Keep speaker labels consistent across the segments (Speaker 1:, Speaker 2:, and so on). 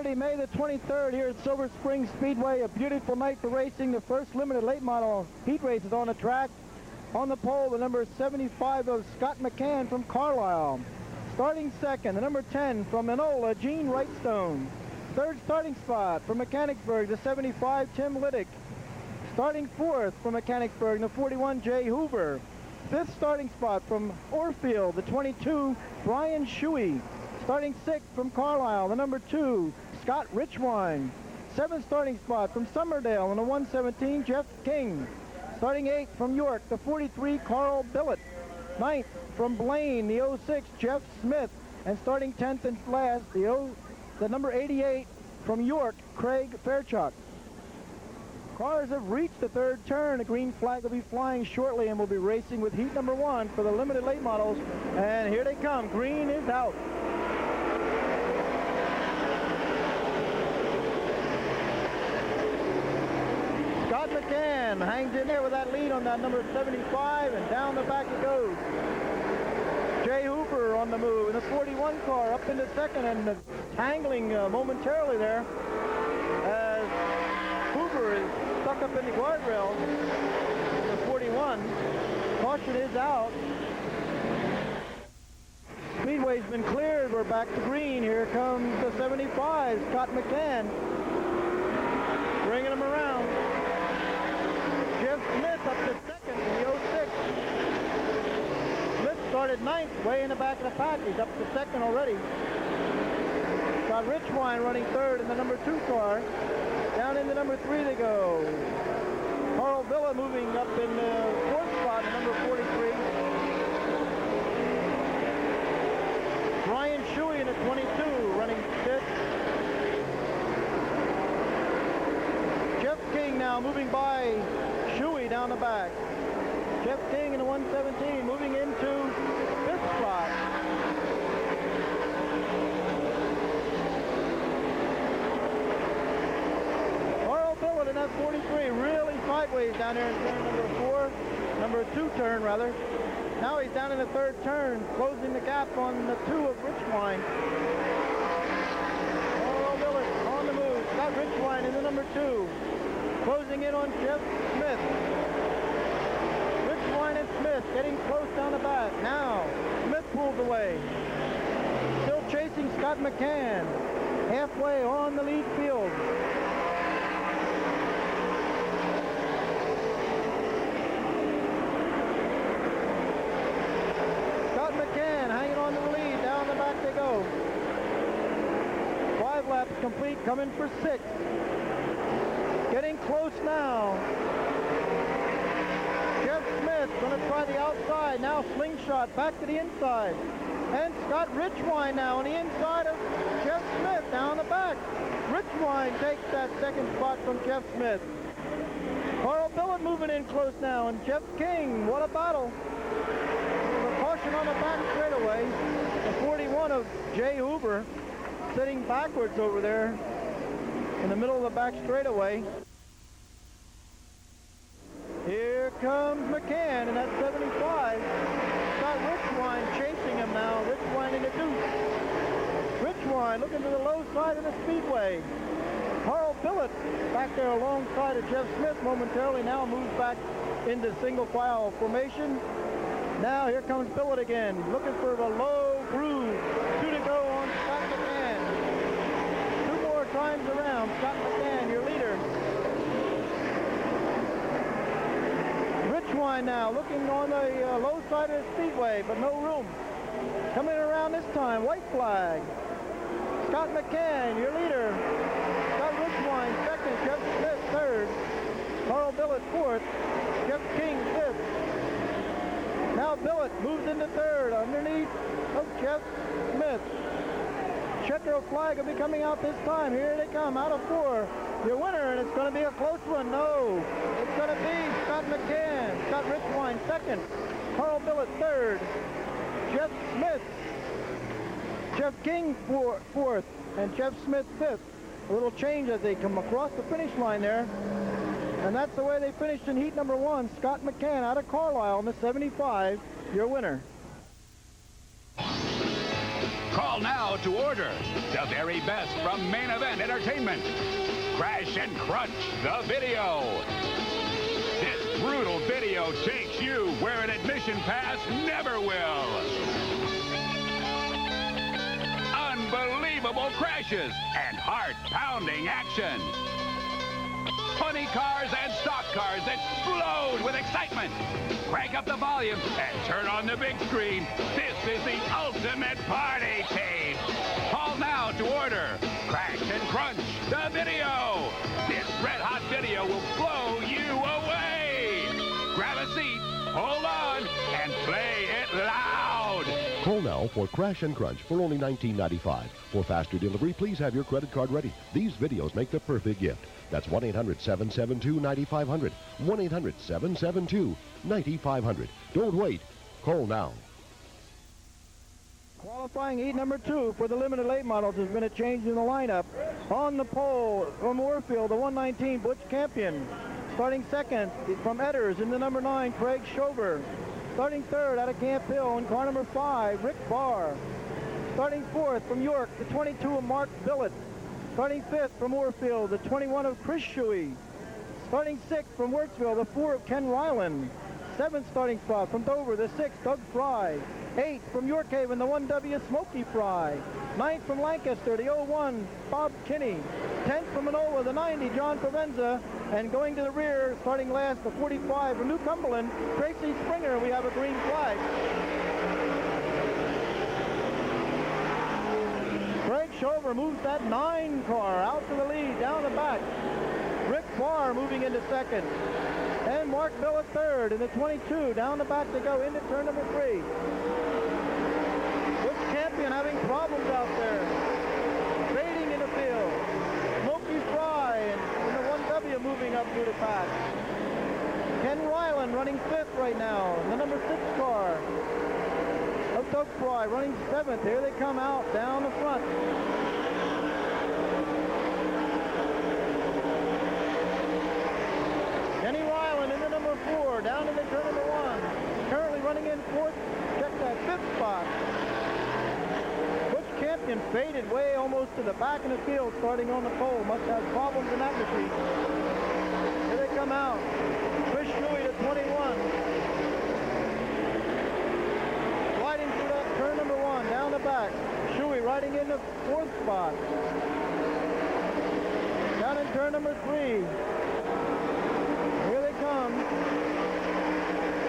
Speaker 1: Saturday, May the 23rd here at Silver Spring Speedway. A beautiful night for racing. The first limited late model heat race is on the track. On the pole, the number 75 of Scott McCann from Carlisle. Starting second, the number 10 from Enola, Gene Wrightstone. Third starting spot from Mechanicsburg, the 75, Tim Liddick. Starting fourth from Mechanicsburg, the 41, Jay Hoover. Fifth starting spot from Orfield, the 22, Brian Shuey. Starting sixth from Carlisle, the number 2, Scott Richwine. Seventh starting spot from Summerdale, and the 117, Jeff King. Starting eighth from York, the 43, Carl Billett. Ninth from Blaine, the 06, Jeff Smith. And starting 10th and last, the number 88 from York, Craig Fairchuck. Cars have reached the third turn. The green flag will be flying shortly, and we'll be racing with heat number 1 for the limited late models. And here they come. Green is out. Scott McCann hangs in there with that lead on that number 75, and down the back it goes. Jay Hoover on the move, and the 41 car up into second, and tangling momentarily there as Hoover is stuck up in the guardrail. The 41. Caution is out. Speedway's been cleared. We're back to green. Here comes the 75, Scott McCann, bringing him around. Jeff Smith up to second in the 06. Smith started ninth, way in the back of the pack. He's up to second already. Got Richwine running third in the number 2 car. Down in the number 3 they go. Carl Villa moving up in the 4th spot, number 43. Brian Shuey in the 22 running 5th. Jeff King now moving by Shuey down the back. Jeff King in the 117 moving into 5th spot. In that 43, really sideways down there in turn number 4, number 2 turn rather. Now he's down in the 3rd turn, closing the gap on the 2 of Richwine. Oh, Willett on the move. Got Richwine in the number 2, closing in on Jeff Smith. Richwine and Smith getting close down the back. Now Smith pulls away. Still chasing Scott McCann, halfway on the lead field. Hanging on to the lead, down the back they go. 5 laps complete, coming for 6. Getting close now. Jeff Smith going to try the outside, now slingshot back to the inside. And Scott Richwine now on the inside of Jeff Smith, down the back. Richwine takes that 2nd spot from Jeff Smith. Carl Billett moving in close now, and Jeff King, what a battle. Caution on the back straightaway. The 41 of Jay Hoover sitting backwards over there in the middle of the back straightaway. Here comes McCann in that 75. Got Richwine chasing him now. Richwine in the deuce. Richwine looking to the low side of the speedway. Carl Billett back there alongside of Jeff Smith momentarily now moves back into single file formation. Now here comes Billett again, looking for the low groove. 2 to go on Scott McCann. 2 more times around. Scott McCann, your leader. Richwine now looking on the low side of the speedway, but no room. Coming around this time, white flag. Scott McCann, your leader. Scott Richwine second, Jeff Smith third. Carl Billett fourth, Jeff King fifth. Now Billett moves into third underneath of Jeff Smith. Checker flag will be coming out this time. Here they come out of 4. Your winner, and it's going to be a close one. No, it's going to be Scott McCann. Scott Richwine second. Carl Billett third. Jeff Smith. Jeff King fourth, and Jeff Smith fifth. A little change as they come across the finish line there. And that's the way they finished in heat number 1. Scott McCann out of Carlisle in the 75, your winner.
Speaker 2: Call now to order the very best from Main Event Entertainment. Crash and Crunch, the video. This brutal video takes you where an admission pass never will. Unbelievable crashes and heart-pounding action. Funny cars and stock cars explode with excitement. Crank up the volume and turn on the big screen. This is the ultimate party tape. Call now to order Crash and Crunch, the video. This red-hot video will blow you away. Grab a seat, hold on, and play it loud.
Speaker 3: Call now for Crash and Crunch for only $19.95. For faster delivery, please have your credit card ready. These videos make the perfect gift. That's 1-800-772-9500. 1-800-772-9500. Don't wait. Call now.
Speaker 1: Qualifying heat number 2 for the limited late models. There's been a change in the lineup. On the pole from Warfield, the 119 Butch Campion. Starting second from Edders in the number 9, Craig Schover. Starting third out of Camp Hill in car number 5, Rick Barr. Starting fourth from York, the 22 of Mark Billett. Starting fifth from Warfield, the 21 of Chris Shuey. Starting sixth from Wirtsville, the 4 of Ken Ryland. Seventh starting spot from Dover, the 6, Doug Fry. Eighth from York Haven, the 1W Smokey Fry. Ninth from Lancaster, the 01 Bob Kinney. 10th from Manola, the 90 John Provenza. And going to the rear, starting last, the 45 from New Cumberland, Tracy Springer. We have a green flag. Craig Schover moves that 9 car out to the lead, down the back. Rick Barr moving into second. And Mark Billett third in the 22, down the back to go into turn number 3. Butch Campion having problems out there. Fading in the field. Smokey Fry and the 1W moving up through the pack. Ken Ryland running 5th right now, the number 6 car of Doug Fry running 7th. Here they come out down the front. Kenny Ryland in the number 4, down in the turn number 1. Currently running in 4th, check that 5th spot. Butch Campion faded way almost to the back of the field starting on the pole. Must have problems in that machine. Here they come out. Chris Shuey to 21. Sliding through that turn number 1, down the back. Shuey riding in the 4th spot. Down in turn number 3. Here they come.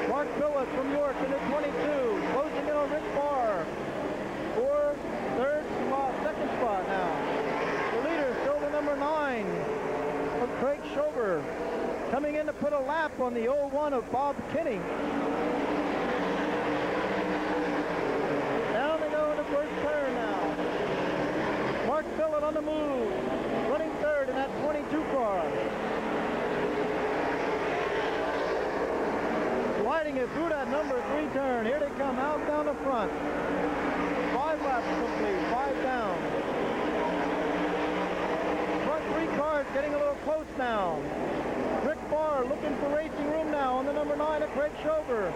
Speaker 1: Mark Billett from York in the 22. Closing in on Rick Barr for 2nd spot now. The leader still the number 9 of Craig Schover. Coming in to put a lap on the 01 of Bob Kinney. Down they go in the first turn now. Mark Billett on the move. Running 3rd in that 22 car. Sliding it through that number 3 turn. Here they come out down the front. 5 laps complete, 5 down. Front 3 cars getting a little close now. Rick Barr looking for racing room now on the number 9 of Craig Schover.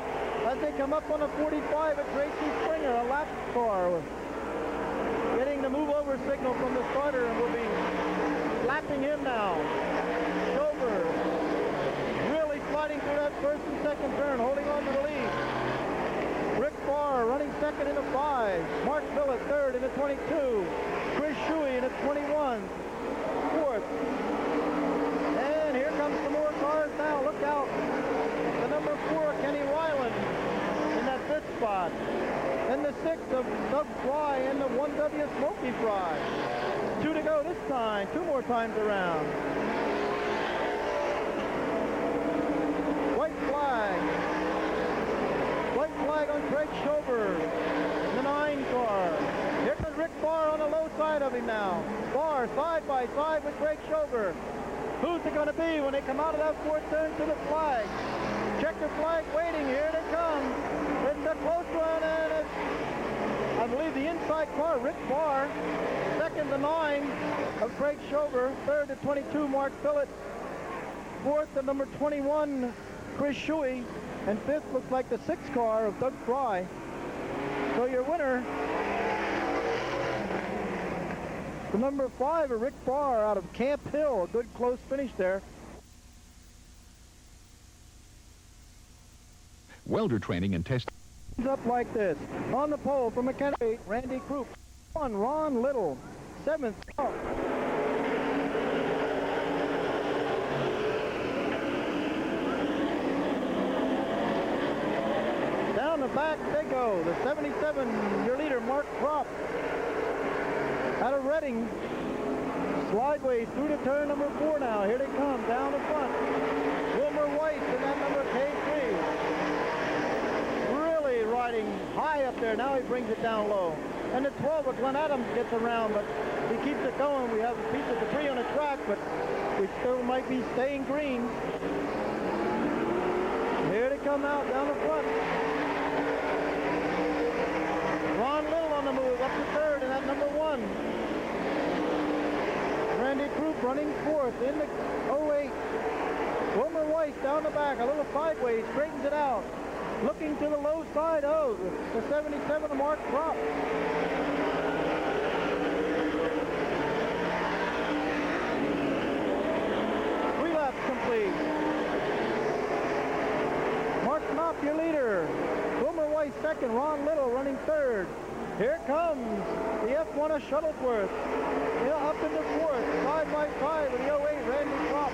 Speaker 1: As they come up on the 45 of Tracy Springer, a lap car. Getting the move over signal from the starter and will be lapping him now. Schover really sliding through that 1st and 2nd turn, holding on to the lead. Rick Barr running 2nd in the 5. Mark Billett 3rd in the 22. Chris Shuey in the 21. 4th. And here comes some more cars now. Look out. The number 4, Kenny Ryland in that 5th spot. And the 6th of Doug Fry and the 1W Smokey Fry. 2 to go this time. 2 more times around. White flag. White flag on Craig Schover. The 9 car. Here comes Rick Barr on the low side of him now. Barr side by side with Craig Schover. Who's it going to be when they come out of that 4th turn to the flag? Checker flag waiting. Here they come. It's a close one, and it's, I believe, the inside car, Rick Barr. 2nd, the 9 of Craig Schover. 3rd, the 22, Mark Billett. 4th, the number 21, Chris Shuey. And 5th looks like the 6 car of Doug Fry. So your winner The number 5, Rick Barr out of Camp Hill. A good close finish there.
Speaker 2: Welder training and testing.
Speaker 1: Up like this. On the pole from Mechanicsburg, Randy Croup. 1, Ron Little. 7th. Down the back they go. The 77, your leader, Mark Kropp. Out of Reading. Slideways through to turn number 4 now. Here they come, down the front. Wilmer Weiss in that number K3. Really riding high up there. Now he brings it down low. And the 12 of Glenn Adams gets around, but he keeps it going. We have a piece of debris on the track, but we still might be staying green. Here they come out down the front. Ron Little on the move, up to 3rd, and that number 1. Randy Croup running 4th in the 08. Wilmer Weiss down the back, a little sideways, straightens it out. Looking to the low side of the 77 of Mark Kropp. 3 laps complete. Mark Knopp, your leader. Wilmer Weiss 2nd, Ron Little running 3rd. Here comes the F1 of Shuttlesworth. Yeah, up into 4th, side by side with the 08, Randy Kropp.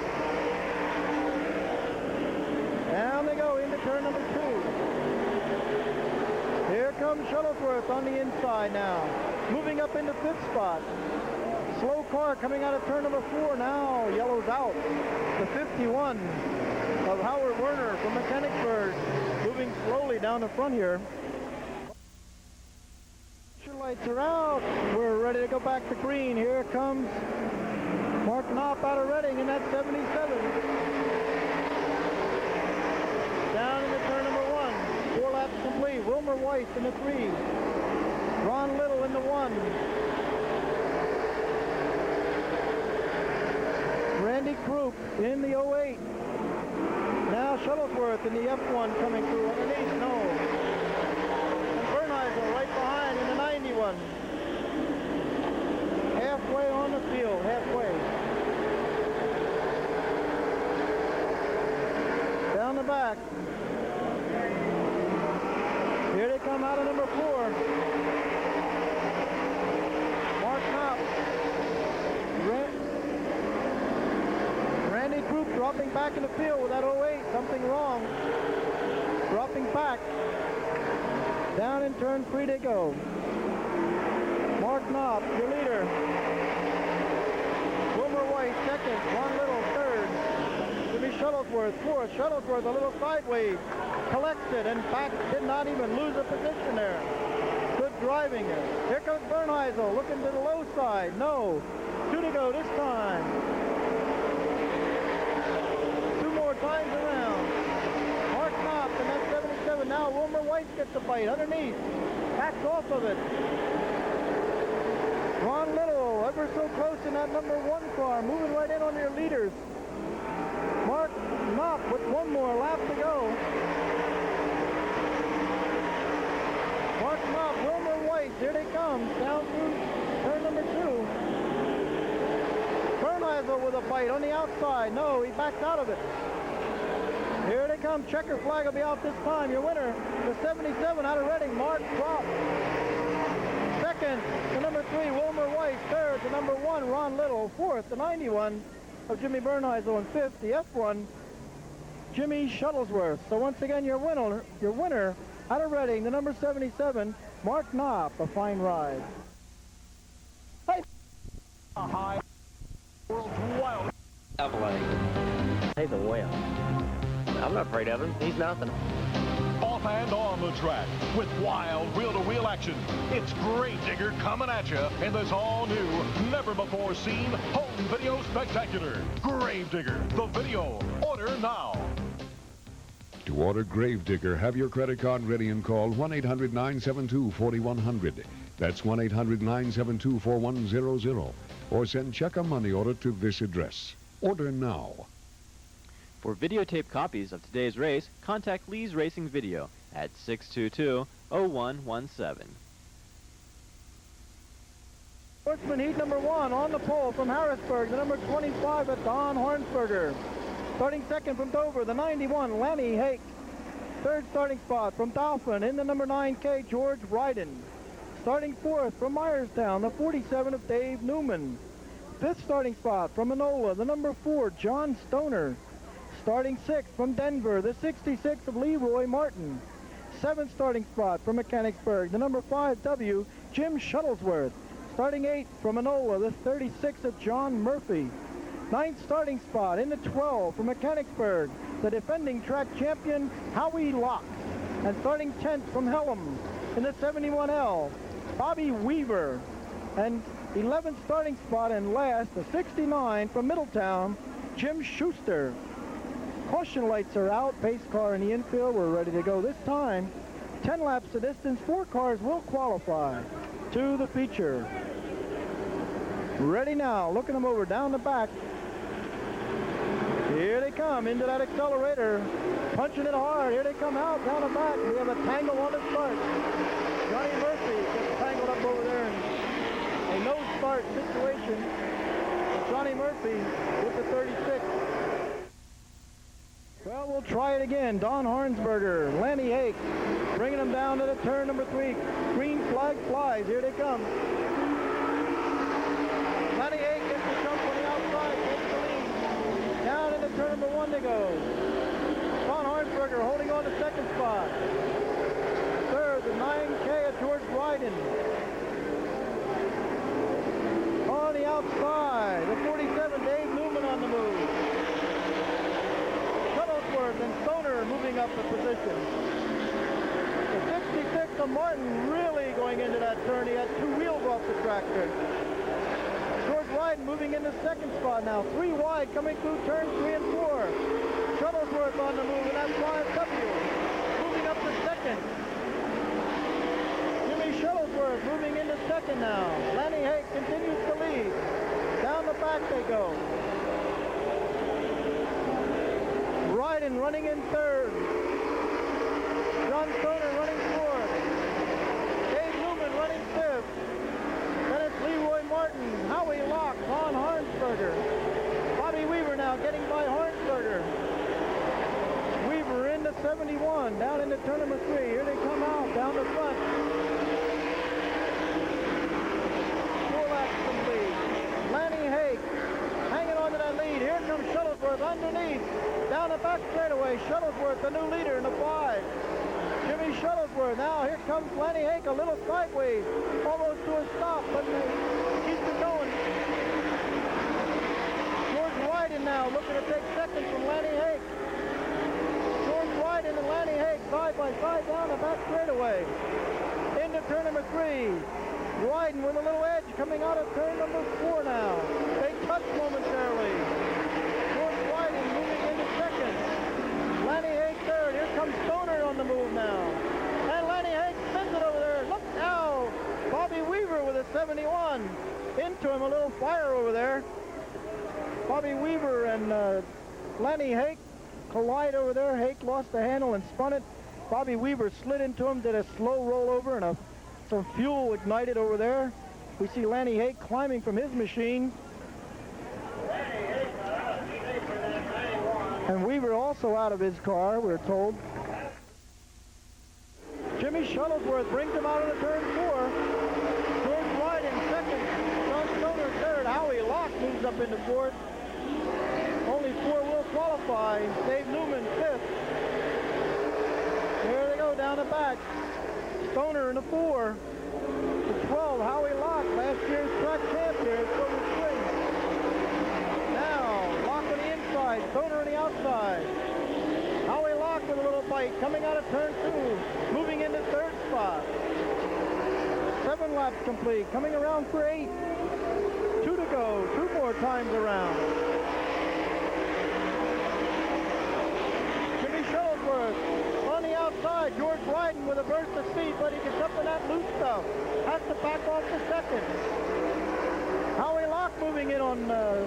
Speaker 1: Down they go into turn number 2. Here comes Shuttlesworth on the inside now. Moving up into 5th spot. Slow car coming out of turn number 4 now. Yellows out. The 51 of Howard Werner from Mechanicsburg. Moving slowly down the front here. Lights are out. We're ready to go back to green. Here comes Mark Knopp out of Reading in that 77. Down into turn number 1. 4 laps complete. Wilmer Weiss in the 3. Ron Little in the 1. Randy Croup in the 08. Now Shuttlesworth in the F1 coming through underneath. No. And Bernheisel right behind in the 91. Halfway on the field. Halfway. Down the back. Here they come out of number 4. Mark Knopp. Randy Croup dropping back in the field with that 08. Something wrong. Dropping back. Down in turn 3 they go. Mark Knopp, your leader. Wilmer Weiss 2nd. Ron Little 3rd. Jimmy Shuttlesworth 4th. Shuttlesworth a little sideways. Collects it and back. Did not even lose a position there. Good driving it. Here comes Bernheisel looking to the low side. No. 2 to go this time. 2 more times around. Mark Knopp and that 77. Now Wilmer Weiss gets the bite underneath. Backs off of it. Ron Little ever so close in that number 1 car. Moving right in on your leaders. Mark Knopp with 1 more lap to go. Mark Knopp, Wilmer Weiss, here they come, down through turn number 2. Bernheisel with a bite on the outside. No, he backs out of it. Here they come, checker flag will be out this time. Your winner, the 77 out of Reading, Mark Kropp. 2nd, the number 3, Wilmer Weiss. 3rd, the number 1, Ron Little. 4th, the 91 of Jimmy Bernheisel. And 5th, the F1, Jimmy Shuttlesworth. So once again, your winner out of Reading, the number 77, Mark Knopp. A fine ride. Hey. High. World's wild.
Speaker 4: He's a whale. I'm not afraid of him. He's nothing.
Speaker 5: Off and on the track with wild wheel-to-wheel action. It's Gravedigger coming at you in this all-new, never-before-seen home video spectacular. Gravedigger, the video. Order now.
Speaker 6: To order Gravedigger, have your credit card ready and call 1-800-972-4100. That's 1-800-972-4100. Or send check or money order to this address. Order now.
Speaker 7: For videotape copies of today's race, contact Lee's Racing Video at 622-0117.
Speaker 1: Sportsman heat number 1 on the pole from Harrisburg, the number 25 at Don Hornsberger. Starting second from Dover, the 91, Lanny Hake. Third starting spot from Dauphin in the number 9K, George Ryden. Starting fourth from Myerstown, the 47 of Dave Newman. Fifth starting spot from Enola, the number 4, John Stoner. Starting sixth from Denver, the 66 of Leroy Martin. Seventh starting spot from Mechanicsburg, the number 5W, Jim Shuttlesworth. Starting eighth from Enola, the 36 of John Murphy. Ninth starting spot in the 12 from Mechanicsburg, the defending track champion, Howie Locke. And starting 10th from Helm in the 71L, Bobby Weaver. And 11th starting spot and last, the 69 from Middletown, Jim Schuster. Caution lights are out. Pace car in the infield. We're ready to go this time. 10 laps the distance. 4 cars will qualify to the feature. Ready now. Looking them over down the back. Here they come into that accelerator. Punching it hard. Here they come out down the back. We have a tangle on the start. Johnny Murphy gets tangled up over there in a no start situation. Johnny Murphy with the 36. Well, we'll try it again. Don Hornsberger, Lanny Hake, bringing them down to the turn number 3. Green flag flies. Here they come. Lanny Hake gets the jump on the outside, takes the lead. Down into turn number 1 they go. Don Hornsberger holding on to second spot. Third, the 9K of George Ryden. On the outside, the 47, Dave Newman on the move. And Stoner moving up the position. The 66 of Martin really going into that turn. He had 2 wheels off the tractor. George Ryden moving into second spot now. 3 wide coming through turns 3 and 4. Shuttlesworth on the move, and that's 5W. Moving up to second. Jimmy Shuttlesworth moving into second now. Lanny Hake continues to lead. Down the back they go. Ryden running in third. John Stoner running fourth. Dave Newman running fifth. Then it's Leroy Martin, Howie Locke, Don Hornsberger. Bobby Weaver now getting by Hornsberger. Weaver into 71, down into turn number 3. Here they come out, down the front. 4 laps complete. Lanny Hake hanging on to that lead. Here comes Shuttlesworth underneath. Down the back straightaway, Shuttlesworth, the new leader in the 5. Jimmy Shuttlesworth. Now here comes Lanny Hake, a little sideways, almost to a stop, but he keeps it going. George Ryden now looking to take second from Lanny Hake. George Ryden and Lanny Hake side by side down the back straightaway. Into turn number 3. Ryden with a little edge coming out of turn number 4 now. They touch momentarily. George Ryden moving into second. Lanny Hake third. Here comes Stoner on the move now. And Lanny Hake spins it over there. Look now. Bobby Weaver with a 71. Into him, a little fire over there. Bobby Weaver and Lanny Hake collide over there. Hake lost the handle and spun it. Bobby Weaver slid into him, did a slow rollover, and some fuel ignited over there. We see Lanny Hake climbing from his machine. And Weaver also out of his car, we're told. Jimmy Shuttlesworth brings him out of the turn 4. George Ryden second. John Stoner third. Howie Locke moves up into 4th. Only 4 will qualify. Dave Newman 5th. There they go down the back. Stoner in the 4. The 12, Howie Locke, last year's track champ here at Silver Spring. Now, Locke on the inside, Stoner on the outside. Howie Locke with a little bite, coming out of turn 2, moving into 3rd spot. 7 laps complete, coming around for 8. 2 to go, 2 more times around. Jimmy Shuttlesworth on the outside. George Ryden with a burst of speed, but he gets up in that loose stuff. Has to back off to second. Howie Locke moving in on the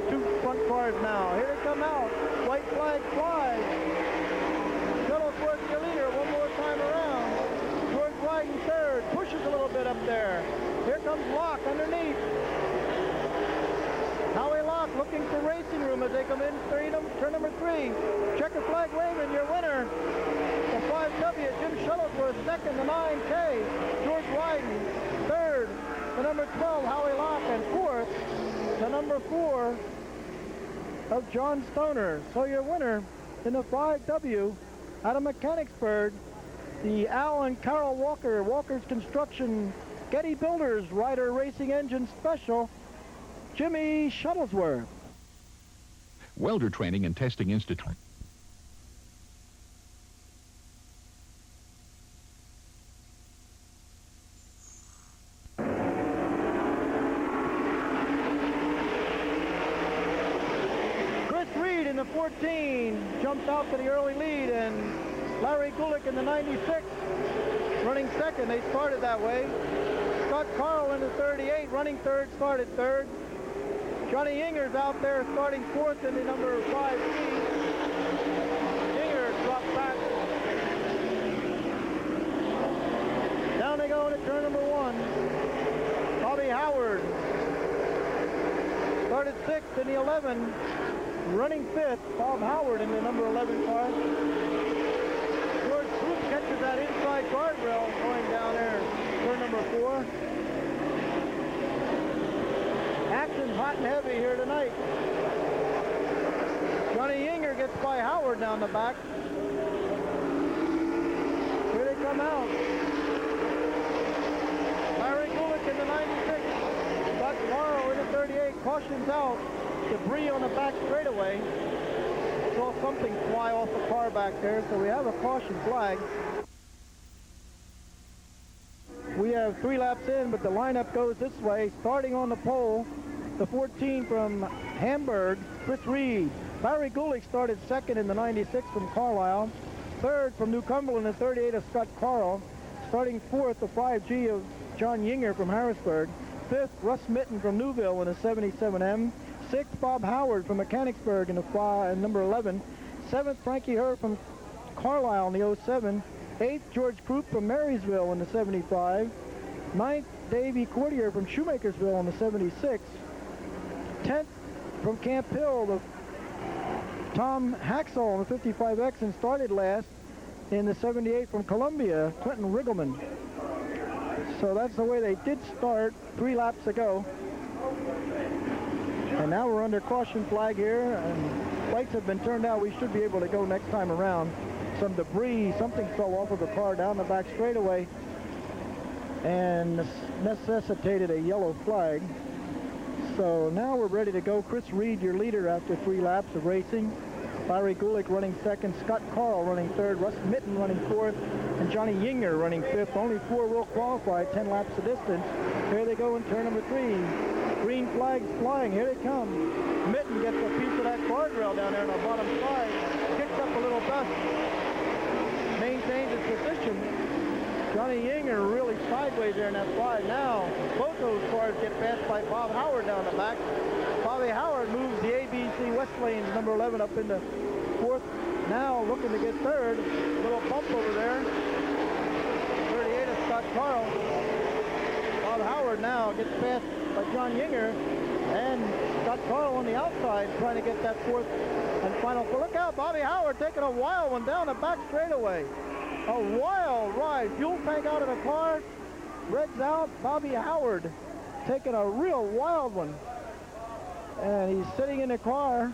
Speaker 1: 2 front cars now. Here they come out. White flag flies. Shuttlesworth the leader one more time around. George Ryden third. Pushes a little little bit up there. Here comes Locke underneath. Howie Locke looking for racing room as they come in. Turn number 3. Checker flag waving, your winner. The 5W, Jim Shuttlesworth, second, the 9K. George Wyden, third. The number 12, Howie Locke, and fourth, the number 4 of John Stoner. So your winner in the 5W out of Mechanicsburg, the Al and Carol Walker, Walker's Construction, Getty Builders, Ryder Racing Engine Special, Jimmy Shuttlesworth.
Speaker 8: Welder Training and Testing Institute.
Speaker 1: Chris Reed in the 14 jumps out to the early lead, and Larry Gulick in the 96 running second. They started that way. Scott Carl in the 38 running third, started third. Johnny Yinger's out there starting fourth in the number 5 seed. Yinger dropped back. Down they go into turn number 1. Bobby Howard started 6th in the 11, running 5th. Bob Howard in the number 11 car. George Troop catches that inside guardrail going down there, turn number 4. Action hot and heavy here tonight. Johnny Yinger gets by Howard down the back. Here they come out. Larry Gulick in the 96. Scott Morrow in the 38. Cautions out. Debris on the back straightaway. Saw something fly off the car back there, so we have a caution flag. We have 3 laps in, but the lineup goes this way. Starting on the pole, the 14 from Hamburg, Chris Reed. Larry Gulick started second in the 96 from Carlisle. Third from New Cumberland, the 38 of Scott Carl. Starting fourth, the 5G of John Yinger from Harrisburg. Fifth, Russ Mitten from Newville in the 77M. Sixth, Bob Howard from Mechanicsburg in the number 11. Seventh, Frankie Herr from Carlisle in the 07. Eighth, George Croup from Marysville in the 75. Ninth, Davey Courtier from Shoemakersville in the 76. 10th from Camp Hill, the Tom Haxall in the 55X, and started last in the 78 from Columbia, Clinton Riggleman. So that's the way they did start 3 laps ago. And now we're under caution flag here, and lights have been turned out. We should be able to go next time around. Some debris, something fell off of the car down the back straightaway and necessitated a yellow flag. So now we're ready to go. Chris Reed, your leader after 3 laps of racing. Larry Gulick running second, Scott Carl running third, Russ Mitten running fourth, and Johnny Yinger running fifth. Only 4 will qualify, 10 laps of distance. Here they go in turn number 3. Green flags flying, here they come. Mitten gets a piece of that guardrail down there on the bottom side, kicks up a little dust, maintains its position. Johnny Yinger really sideways there in that 5. Now, both those cars get passed by Bob Howard down the back. Bobby Howard moves the ABC West Lanes, number 11, up into 4th. Now looking to get 3rd. Little bump over there. 38 of Scott Carl. Bob Howard now gets passed by John Yinger. And Scott Carl on the outside trying to get that 4th and final. Look out, Bobby Howard taking a wild one down the back straightaway. A wild ride. Fuel tank out of the car. Reds out. Bobby Howard taking a real wild one. And he's sitting in the car.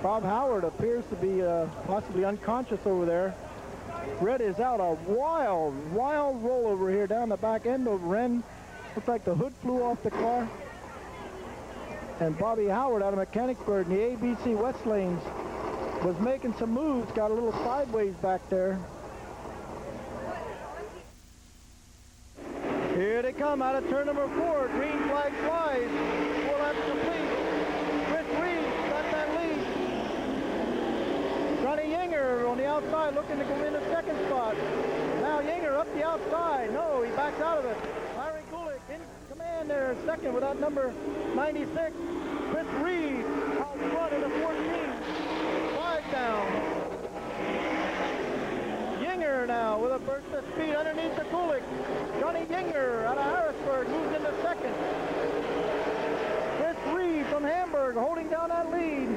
Speaker 1: Bob Howard appears to be possibly unconscious over there. Red is out. A wild rollover here down the back end of Wren. Looks like the hood flew off the car. And Bobby Howard out of Mechanicsburg in the ABC West Lanes was making some moves. Got a little sideways back there. Here they come out of turn number 4. Green flag flies. 4 laps complete. Chris Reed got that lead. Johnny Yinger on the outside looking to go in the 2nd spot. Now Yinger up the outside. No, he backs out of it. Larry Gulick in command there, 2nd with that number 96. Chris Reed out front in the 14. 5 down. Yinger now with a a burst of speed underneath the Kulik. Johnny Yinger out of Harrisburg moves into second. Chris Reed from Hamburg holding down that lead.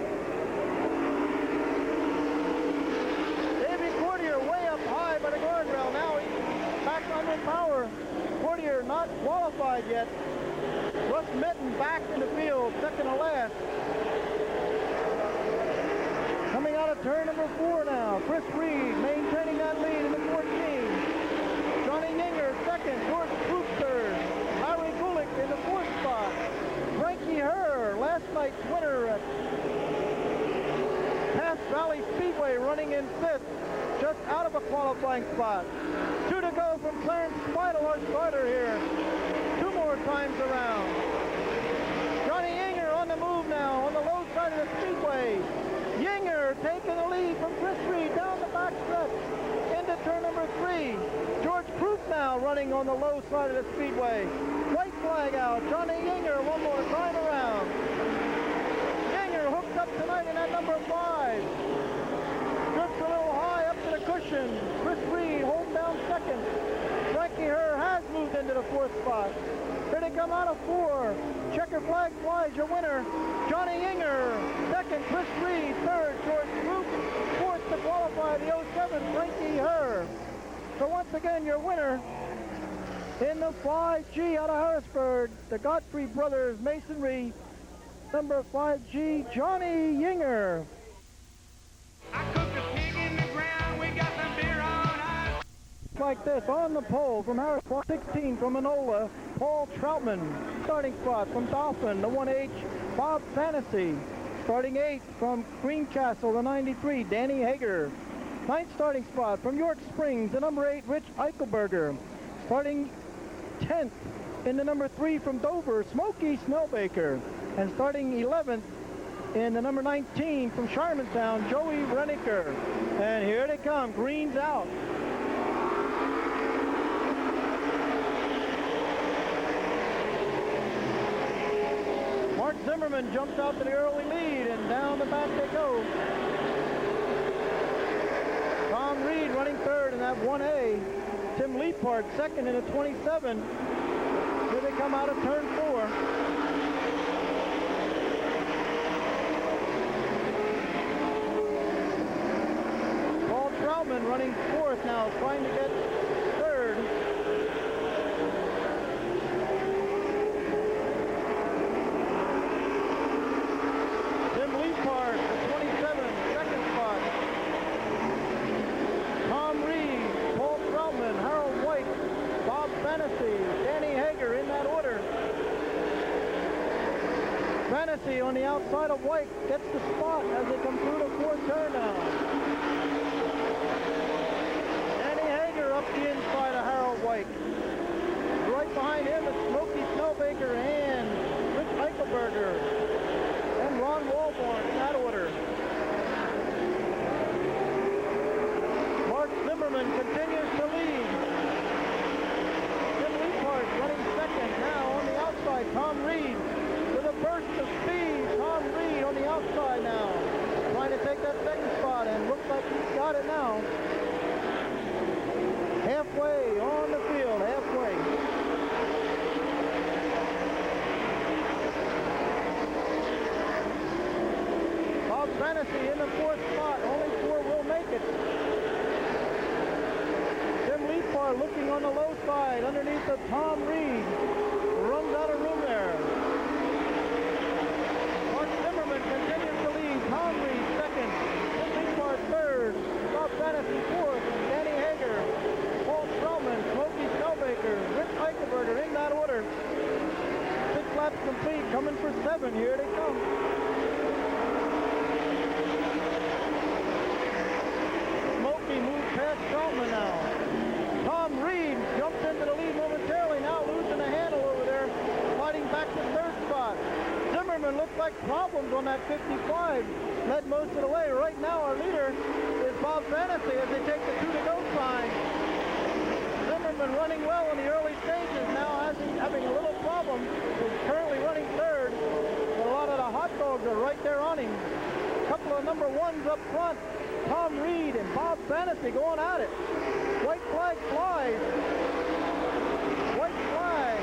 Speaker 1: Davey Courtier way up high by the guardrail. Now he's back under power. Courtier not qualified yet. Russ Mitten back in the field, second to last. Coming out of turn number 4 now. Chris Reed maintaining that lead in the 14. Johnny Yinger second. George Troop third. Larry Gulick in the 4th spot. Frankie Herr, last night's winner at Pass Valley Speedway, running in 5th. Just out of a qualifying spot. 2 to go from Clarence Speidel, our starter here. 2 more times around. Johnny Yinger on the move now on the low side of the speedway. Yinger taking the lead from Chris Reed down the back stretch into turn number 3. George Proof now running on the low side of the speedway. White flag out. Johnny Yinger one more time around. Yinger hooked up tonight in that number 5. Drifts a little high up to the cushion. Chris Reed holding down second. Frankie Herr has moved into the 4th spot. Here they come out of 4. Checker flag flies, your winner, Johnny Yinger. Second, Chris Reed. Third, George Roop. 4th to qualify the 07, Frankie Herr. So once again, your winner in the 5G out of Harrisburg, the Godfrey Brothers Masonry, number 5G, Johnny Yinger. Like this, on the pole from Harrisburg, 16 from Manola, Paul Troutman. Starting spot from Dauphin, the 1H, Bob Fantasy. Starting 8th from Greencastle, the 93, Danny Hager. 9th starting spot from York Springs, the number 8, Rich Eichelberger. Starting 10th in the number 3 from Dover, Smokey Snellbaker. And starting 11th in the number 19 from Sharmantown, Joey Reniker. And here they come, green's out. Mark Zimmerman jumps out to the early lead, and down the back they go. Tom Reed running 3rd in that 1A. Tim Leapart second in the 27. Here they come out of turn 4. Paul Troutman running 4th now, trying to get 3rd. Danny Hager in that order. Fantasy on the outside of White gets the spot as they come through the 4th turn now. Danny Hager up the inside of Harold White. Right behind him is Smokey Snellbaker and Rich Eichelberger and Ron Walborn in that order. Mark Zimmerman continues to lead. Running second now on the outside, Tom Reed with a burst of speed. Tom Reed on the outside now, trying to take that second spot, and looks like he's got it now. Halfway on the field, halfway. Bob Fantasy in the 4th spot, only 4 will make it. Leapar looking on the low side underneath of Tom Reed. Runs out of room there. Mark Zimmerman continues to lead. Tom Reed second. Leapar 3rd. Bob Fantasy 4th. Danny Hager. Paul Strowman. Smokey Snellbaker. Rich Eichelberger in that order. 6 laps complete. Coming for 7. Here they come. Smokey moves past Strowman now. Tom Reed jumps into the lead momentarily, now losing the handle over there, fighting back to 3rd spot. Zimmerman looks like problems on that 55, led most of the way. Right now our leader is Bob Fantasy as they take the 2 to go sign. Zimmerman running well in the early stages, now having a little problem. He's currently running 3rd, but a lot of the hot dogs are right there on him. A couple battle of number ones up front. Tom Reed and Bob Fantasy going at it. White flag flies. White flag.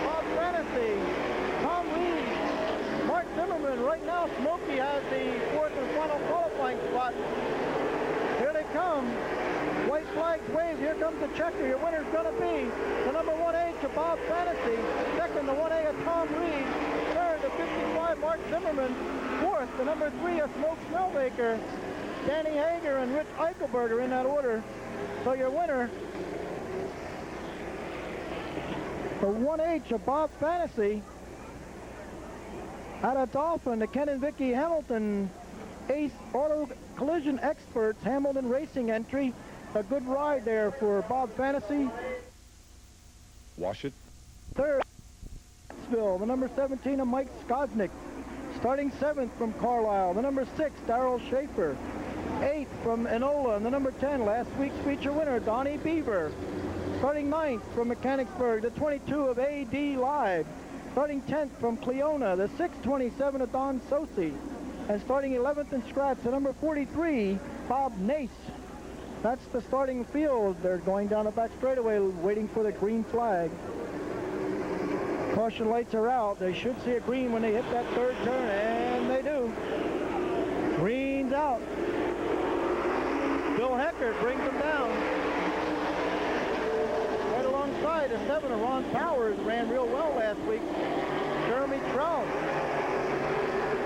Speaker 1: Bob Fantasy. Tom Reed. Mark Zimmerman. Right now, Smokey has the fourth and final qualifying spot. Here they come. White flags waved. Here comes the checker. Your winner's going to be the number 1A to Bob Fantasy. Second, the 1A of Tom Reed. Third, the 55, Mark Zimmerman. Fourth, the number 3 of Smoke Snellbaker. Danny Hager and Rich Eichelberger in that order. So your winner, the 1H of Bob Fantasy. Out of Dolphin, the Ken and Vicky Hamilton Ace Auto Collision Experts Hamilton Racing entry. A good ride there for Bob Fantasy.
Speaker 6: Wash it.
Speaker 1: Third, the number 17 of Mike Skosnick. Starting 7th from Carlisle, the number 6, Darrell Schaefer. 8th from Enola, and the number 10, last week's feature winner, Donnie Beaver. Starting 9th from Mechanicsburg, the 22 of A.D. Live. Starting 10th from Cleona, the 627 of Don Sosi. And starting 11th in scratch, the number 43, Bob Nace. That's the starting field. They're going down the back straightaway, waiting for the green flag. Caution lights are out. They should see a green when they hit that third turn, and they do. Green's out. Bill Hecker brings them down. Right alongside the 7 of Ron Powers, ran real well last week. Jeremy Trout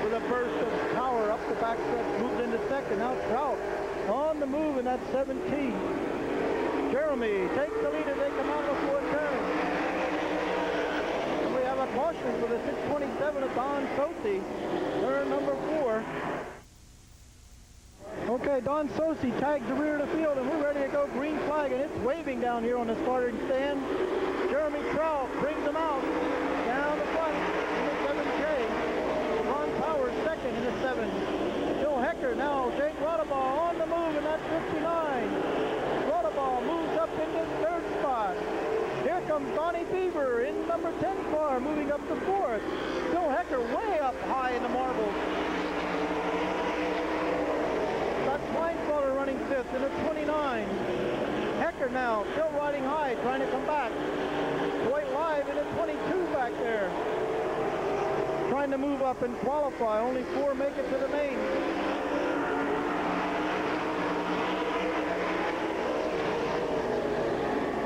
Speaker 1: with a burst of power up the backstretch, moved into second. Now Trout on the move in that 17. Jeremy takes the lead as they come out of the fourth turn. And we have a caution for the 627 of Don Sosi, turn number 4. Okay, Don Sosi tags the rear of the field, and we're ready to go. Green flag, and it's waving down here on the starting stand. Jeremy Trout brings them out down the front in the 7J. Ron Powers second in the 7. Bill Hecker now. Jake Rodabaugh on the move in that 59. Rodabaugh moves up into third spot. Here comes Donnie Beaver in number 10 car, moving up to fourth. Bill Hecker way up high in the marbles. Schweinfelder running fifth in a 29. Hecker now still riding high, trying to come back. Dwight Live in a 22 back there. Trying to move up and qualify. Only 4 make it to the main.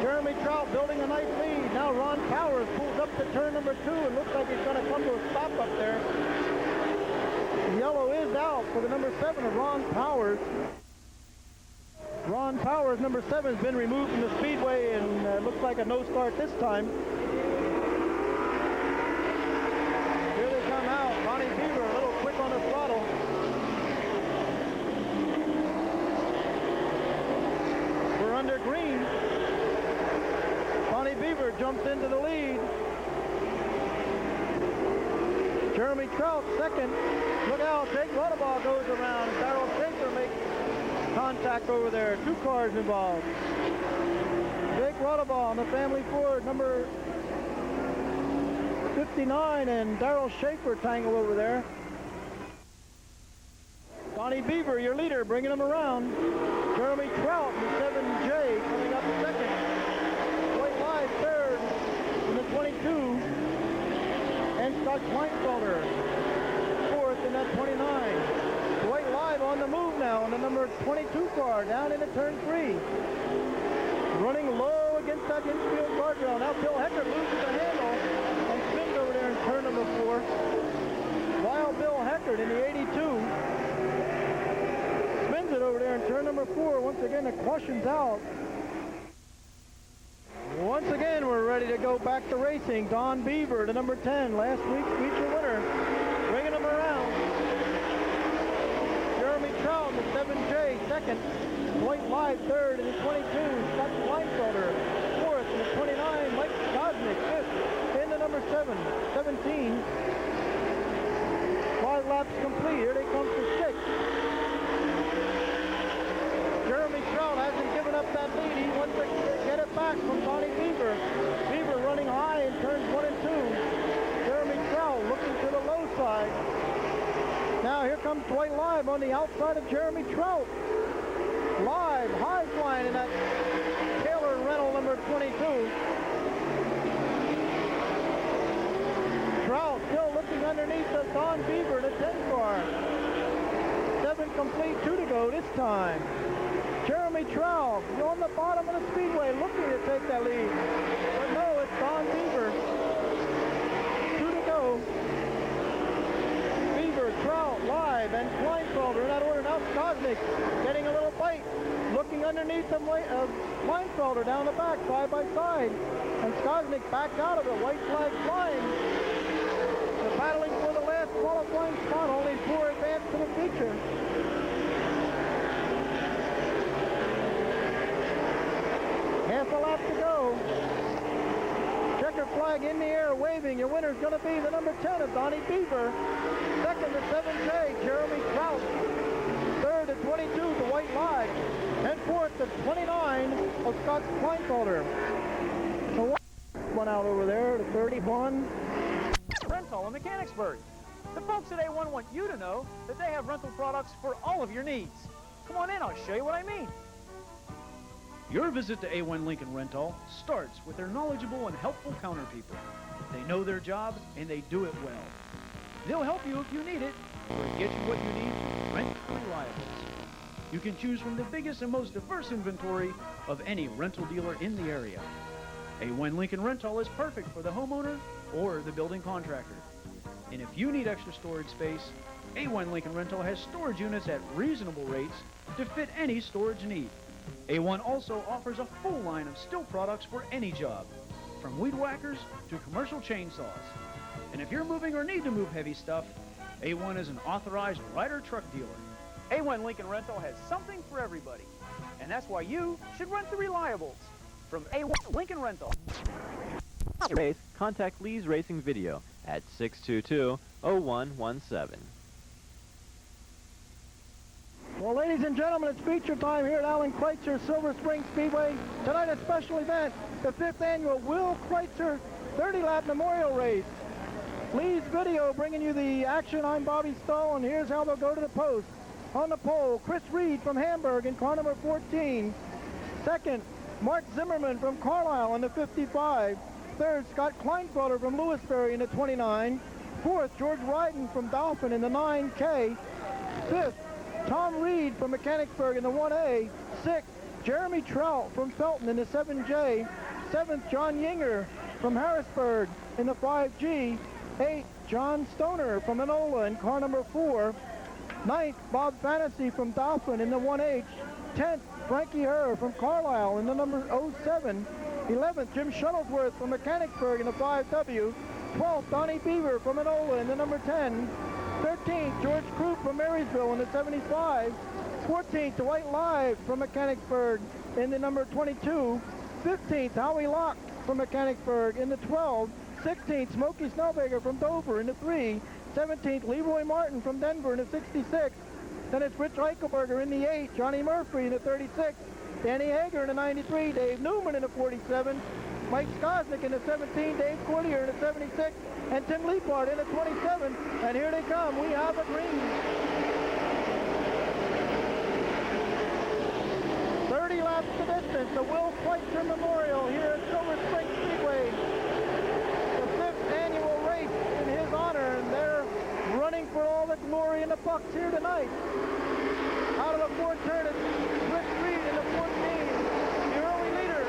Speaker 1: Jeremy Trout building a nice lead. Now Ron Powers pulls up to turn number 2 and looks like he's going to come to a stop up there. Yellow is out for the number 7 of Ron Powers. Ron Powers, number 7, has been removed from the speedway and looks like a no start this time. Here they come out. Donnie Beaver a little quick on the throttle. We're under green. Donnie Beaver jumps into the lead. Jeremy Trout second. Look out, Jake Rodabaugh goes around, and Darrell Schaefer makes contact over there. 2 cars involved. Jake Rodabaugh on the family Ford, number 59, and Darrell Schaefer tangle over there. Donnie Beaver, your leader, bringing him around. Jeremy Trout in the 7J coming up second. Dwight Live third in the 22. And Scott Schweinfelder fourth in that 29. Dwight Live on the move now in the number 22 car down into turn 3. Running low against that infield guardrail. Now Bill Hecker loses the handle and spins over there in turn number 4. Wild Bill Hecker in the 82 spins it over there in turn number 4. Once again, the caution's out. Once again, we're ready to go back to racing. Don Beaver, the number 10, last week's feature winner, bringing him around. Jeremy Trout in the 7J, second. Dwight Live, third in the 22. Scott Schweinfelder, fourth in the 29. Mike Skosnick, fifth in the number 17. 5 laps complete. Here they come for 6. Jeremy Trout hasn't given up that lead. He wants to get it back from Donnie Beaver. Beaver running high in turns 1 and 2. Jeremy Trout looking to the low side. Now here comes Dwight Live on the outside of Jeremy Trout. Live, high flying in that Taylor rental number 22. Trout still looking underneath the Don Beaver in the 10 car. 7 complete, 2 to go this time. Jeremy Trout on the bottom of the speedway looking to take that lead. But no, it's Don Beaver. 2 to go. Beaver, Trout, Live, and Kleinfelder in that order. Now Skosnick getting a little bite. Looking underneath the Kleinfelder down the back, side by side. And Skosnick backed out of it. White flag flying. They're battling for the last qualifying spot. Only 4 advance to the feature. Half a lap to go. Checker flag in the air, waving. Your winner's going to be the number 10 of Donnie Beaver. Second to 7J, Jeremy Trout. Third to 22, the White Live. And fourth to 29 of Scott Kleinfelder. So one out over there to 31.
Speaker 9: Rental in Mechanicsburg. The folks at A1 want you to know that they have rental products for all of your needs. Come on in, I'll show you what I mean. Your visit to A1 Lincoln Rental starts with their knowledgeable and helpful counter people. They know their job and they do it well. They'll help you if you need it, or get you what you need from Rent Reliables. You can choose from the biggest and most diverse inventory of any rental dealer in the area. A1 Lincoln Rental is perfect for the homeowner or the building contractor. And if you need extra storage space, A1 Lincoln Rental has storage units at reasonable rates to fit any storage need. A1 also offers a full line of still products for any job, from weed whackers to commercial chainsaws. And if you're moving or need to move heavy stuff, A1 is an authorized Ryder truck dealer. A1 Lincoln Rental has something for everybody, and that's why you should rent the Reliables from A1 Lincoln Rental.
Speaker 7: Race, contact Lee's Racing Video at 622-0117.
Speaker 1: Well, ladies and gentlemen, it's feature time here at Alan Kreitzer Silver Spring Speedway. Tonight, a special event, the 5th annual Will Kreitzer 30-lap Memorial Race. Lee's Video bringing you the action. I'm Bobby Stoll, and here's how they'll go to the post. On the pole, Chris Reed from Hamburg in car number 14. Second, Mark Zimmerman from Carlisle in the 55. Third, Scott Kleinfelder from Lewisberry in the 29. Fourth, George Ryden from Dauphin in the 9K. Fifth, Tom Reed from Mechanicsburg in the 1A. Sixth, Jeremy Trout from Felton in the 7J. Seventh, John Yinger from Harrisburg in the 5G. Eighth, John Stoner from Enola in car number 4. Ninth, Bob Fantasy from Dauphin in the 1H. 10th, Frankie Herr from Carlisle in the number 07. 11th, Jim Shuttlesworth from Mechanicsburg in the 5W. 12th, Donnie Beaver from Enola in the number 10. 13th, George Croup from Marysville in the 75. 14th, Dwight Live from Mechanicsburg in the number 22. 15th, Howie Locke from Mechanicsburg in the 12. 16th, Smokey Snellbaker from Dover in the 3. 17th, Leroy Martin from Denver in the 66. Then it's Rich Eichelberger in the 8. Johnny Murphy in the 36. Danny Hager in the 93. Dave Newman in the 47. Mike Skosnick in the 17. Dave Courtier in the 76. And Tim Leapart in the 27. And here they come. We have a green. 30 laps to distance. The Will Kreitzer Memorial here at Silver Spring Speedway. The 5th annual race in his honor. And they're running for all the glory in the bucks here tonight. Out of the 4th turn, it's Rick Reed in the 14, the early leader.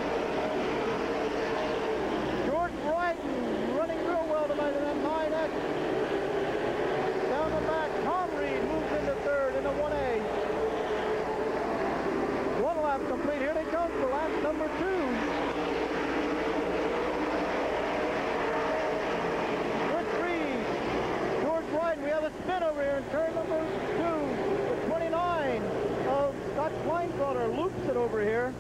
Speaker 1: George Ryden running real well tonight in that 9X. Down the back, Tom Reed moves into 3rd in the 1A. 1 lap complete. Here they come for lap number 2. We have a spin over here in turn number 2. The 29 of Scott Kleinfelder loops it over here.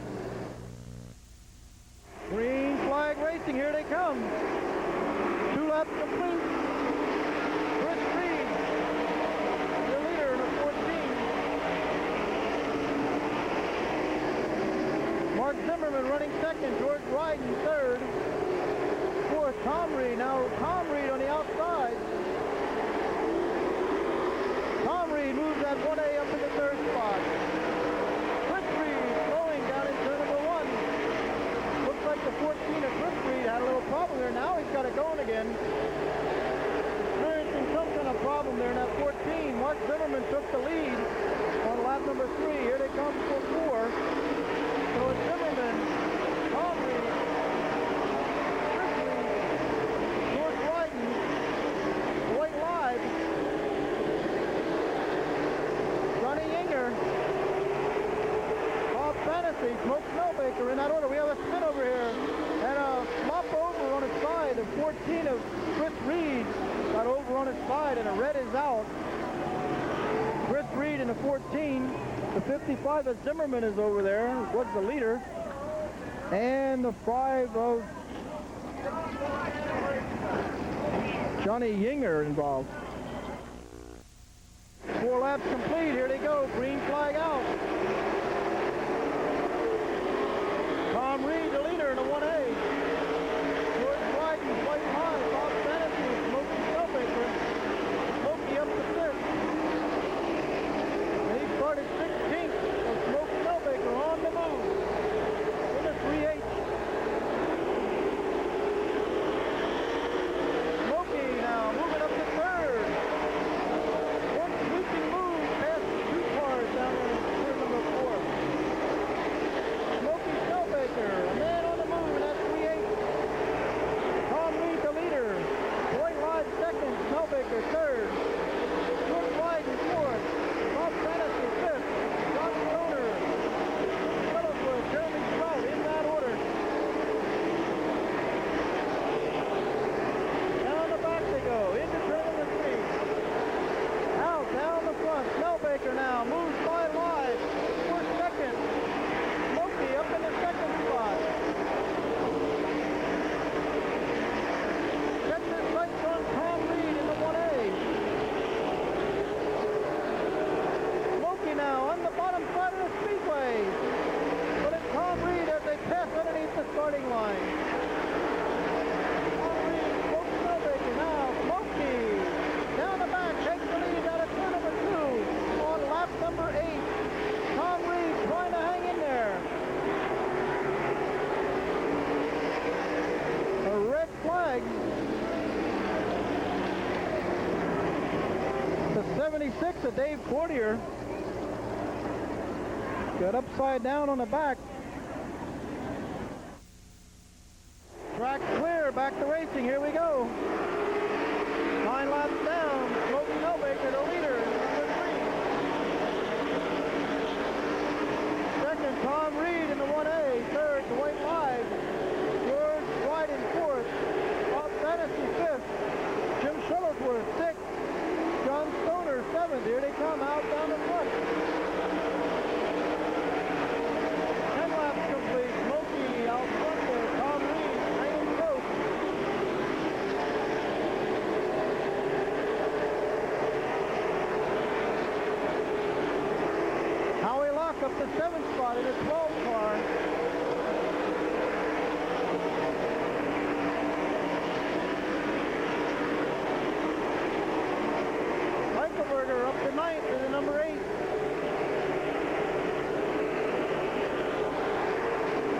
Speaker 1: Green flag racing, here they come. 2 laps complete. Chris Reed, the leader in the 14. Mark Zimmerman running 2nd. George Ryden 3rd. 4th, Tom Reed. Now Tom Reed on the outside. that 1A up in the third spot. Chris Reed slowing down in turn number 1. Looks like the 14 of Chris Reed had a little problem there. Now he's got it going again. Experiencing some kind of problem there in that 14. Mark Zimmerman took the lead on lap number 3. Here they come for 4. So it's Zimmerman, Tom Reed, Chris Reed, George Wyden, Dwight Live, Johnny Yinger, Bob Fantasy, Smoke Snowbaker in that order. We have a spin over here and a flop over on its side. The 14 of Chris Reed got over on its side and a red is out. Chris Reed in the 14. The 55 of Zimmerman is over there, was the leader. And the 5 of Johnny Yinger involved. 4 laps complete. Here they go. Green flag out. Tom Reed, the leader in the 1A. George Wyden, White High, Bob Fantasy, Smokey Snowbaker. Smokey up to 5th. And he started 16th of Smokey Snowbaker on the move. In the 3H. Smokey now moving up to 3rd. One sweeping move past 2 cars down there in turn number 4. Smokey Snowbaker, a man on the move in that 3H. Tom Reed, the leader. Dwight Live 2nd, Snowbaker 3rd. George Wyden 4th. Bob Fantasy 5th. John Stoner, Littlewood, Jeremy Sprout in that order. Down the back they go, into turn number 3. Out, down the front, Snowbaker now moves by Live for 2nd. Smokey up in the 2nd spot. Gets his sights on Tom Reed in the 1A. Smokey now on the bottom side of the speedway. But it's Tom Reed as they pass underneath the starting line. Tom Reed, Smokey Snowbaker now. Smokey down the back, takes the lead out of turn number 2 on lap number 8. Tom Reed trying to hang in there. A red flag. The 76 of Dave Courtier got upside down on the back. Track clear, back to racing. Here we go. 9 laps down. Smokey Snowbaker, the leader, number 3. 2nd, Tom Reed in the 1A. 3rd, Dwight Live. George Wyden 4th. Bob Fantasy 5th. Jim Shuttlesworth 6th. John Stoner 7th. Here they come out down the front. 10 laps complete. Smokey out front there. Tom Reed hanging close. Howie Locke up the 7th spot in a 12 car. Eichelberger up to 9th in the number 8.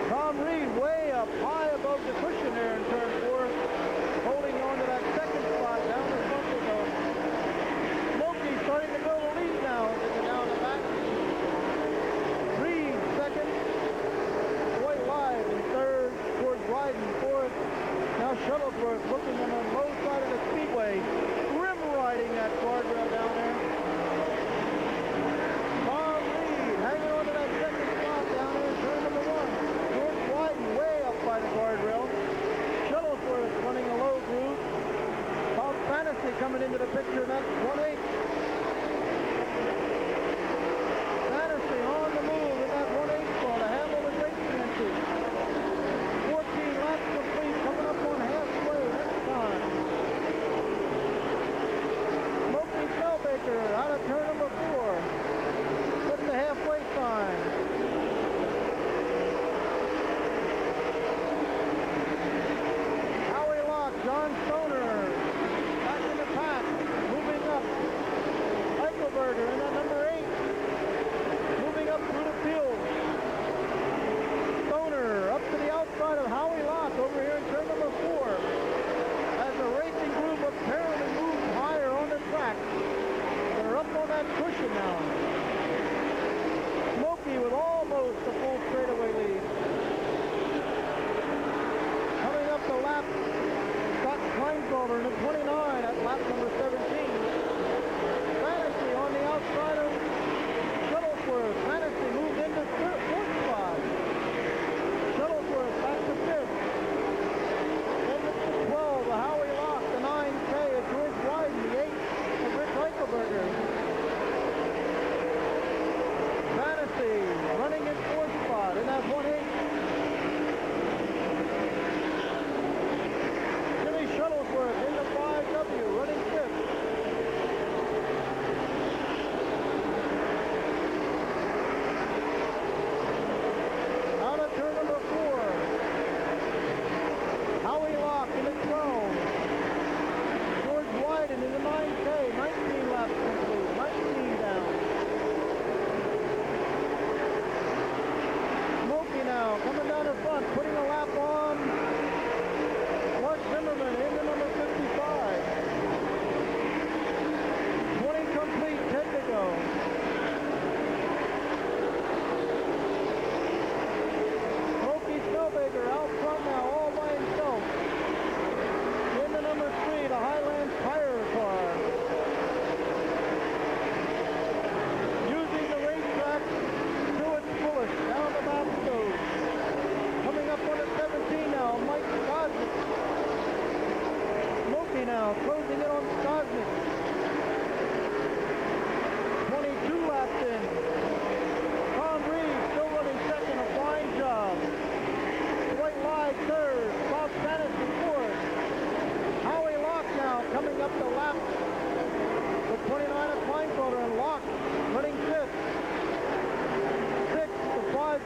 Speaker 1: Tom Reed way up high above the cushion there in turn 4, holding on to that 2nd spot down the front they go. Smokey starting to build a lead now as they go down the back. Reed 2nd.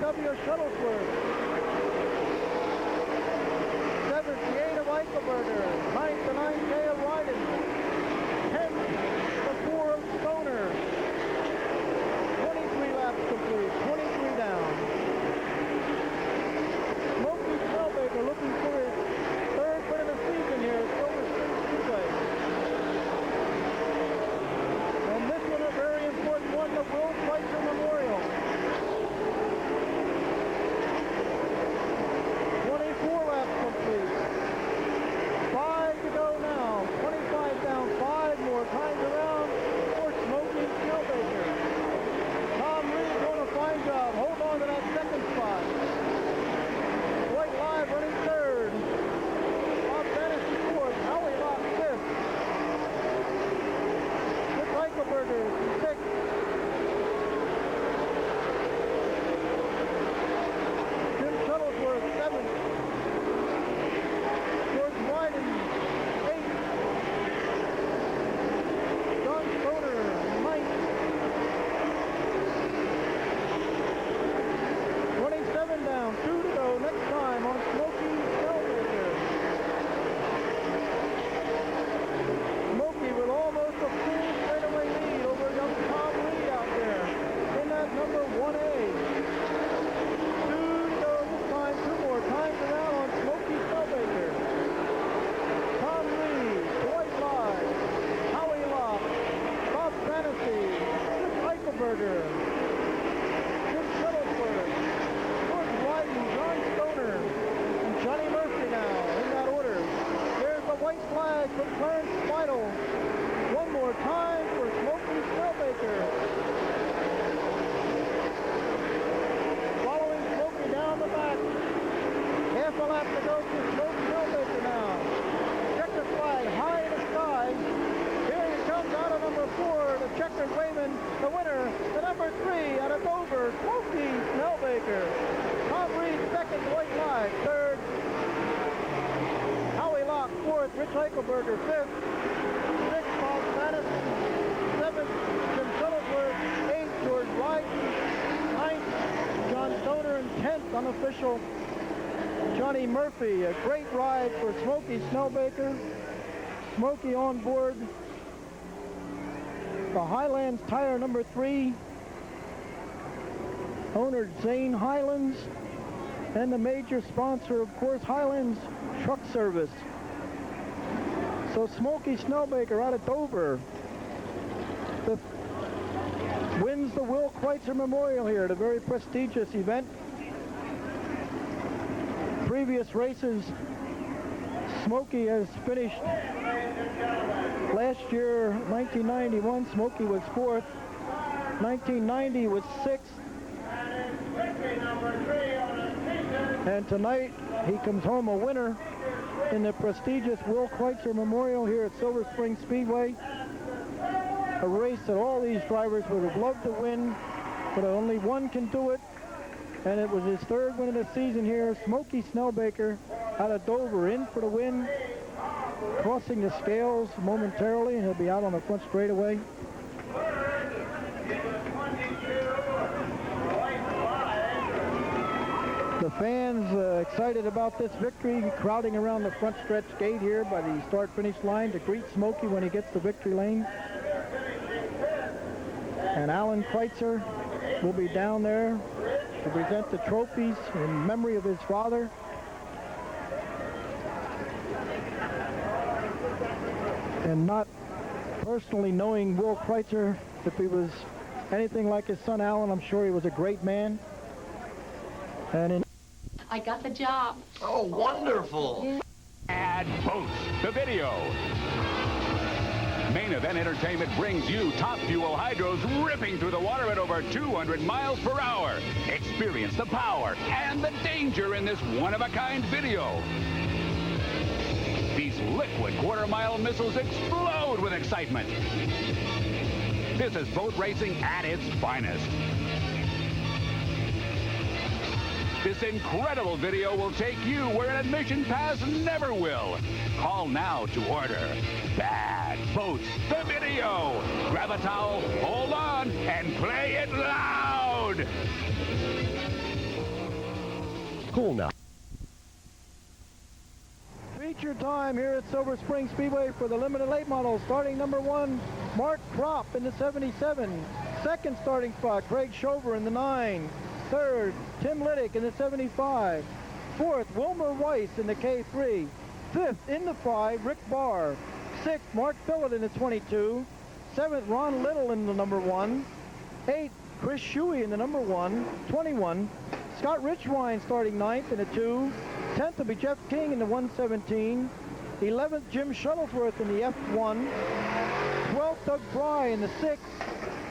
Speaker 1: W. Shuttlesworth. 7th, the 8 of Eichelberger. 9th, the 9K of Ryden. 10th, the 4 of Stoner. 23 laps complete, 23 down. Smokey Snellbaker looking for his 3rd win of the season here at Silver Spring Speedway. And this one a very important one, the Will Kreitzer Memorial. 24 laps complete. 5 to go now. 25 down, 5 more times around for Smokey Snellbaker. Tom Reed doing a fine job. Hold on to that 2nd spot. White Live running 3rd. Bob Dennis 4th. Howie Locke 5th. Rick Eichelberger 6th. Jim Shuttlesworth 7th. George Wyden 8th. John Stoner 9th. 27 down, 2 to go next time on Smokey Snellbaker. Smokey with almost a full straightaway lead over young Tom Reed out there in that number 1A. 2 to go this time, 2 more times around on Smokey Snellbaker. Tom Reed, Dwight Live, Howie Locke, Bob Fantasy, Rick Eichelberger, Jim Shuttlesworth, George Wyden, John Stoner, and Johnny Murphy now in that order. There's the white flag from Clarence Speidel. One more time for Smokey Snellbaker. Following Smokey down the back. Half a lap to go for Smokey Snellbaker now. Checker flag high in the sky. Here he comes out of number 4, the checkered Wayman, the winner, the number 3 out of Dover, Smokey Snellbaker. Tom Reed 2nd, White Live 3rd. Howie Locke 4th, Rich Eichelberger 5th. 6th, Bob Madison. 7th, Jim Shuttlesworth. 8th, George Ryden. 9th, John Stoner. And 10th, unofficial, Johnny Murphy. A great ride for Smokey Snellbaker. Smokey on board the Highlands tire number 3. Owner Zane Highlands. And the major sponsor, of course, Highlands Truck Service. So Smokey Snellbaker out of Dover wins the Will Kreitzer Memorial here at a very prestigious event. Previous races, Smokey has finished last year, 1991, Smokey was 4th. 1990 was 6th. And tonight, he comes home a winner in the prestigious Will Kreitzer Memorial here at Silver Spring Speedway. A race that all these drivers would have loved to win, but only one can do it. And it was his 3rd win of the season here. Smokey Snellbaker out of Dover in for the win. Crossing the scales momentarily, and he'll be out on the front straightaway. The fans excited about this victory, crowding around the front stretch gate here by the start-finish line to greet Smokey when he gets to victory lane. And Alan Kreitzer will be down there to present the trophies in memory of his father. And not personally knowing Will Kreitzer, if he was anything like his son Alan, I'm sure he was a great man. And
Speaker 10: I got the job.
Speaker 11: Oh, wonderful.
Speaker 2: Add Boost, the video. Main Event Entertainment brings you top fuel hydros ripping through the water at over 200 miles per hour. Experience the power and the danger in this one-of-a-kind video. These liquid quarter-mile missiles explode with excitement. This is boat racing at its finest. This incredible video will take you where an admission pass never will. Call now to order Bad Boats, the video. Grab a towel, hold on, and play it loud.
Speaker 3: Call now.
Speaker 1: Feature time here at Silver Spring Speedway for the limited late model. Starting number 1, Mark Kropp in the 77. Second starting spot, Craig Schover in the 9. Third, Tim Liddick in the 75. Fourth, Wilmer Weiss in the K3. Fifth, in the 5, Rick Barr. Sixth, Mark Billett in the 22. Seventh, Ron Little in the number 1. Eighth, Chris Shuey in the number 21. Scott Richwine starting 9th in the 2. 10th will be Jeff King in the 117. 11th, Jim Shuttlesworth in the F1. 12th, Doug Fry in the 6.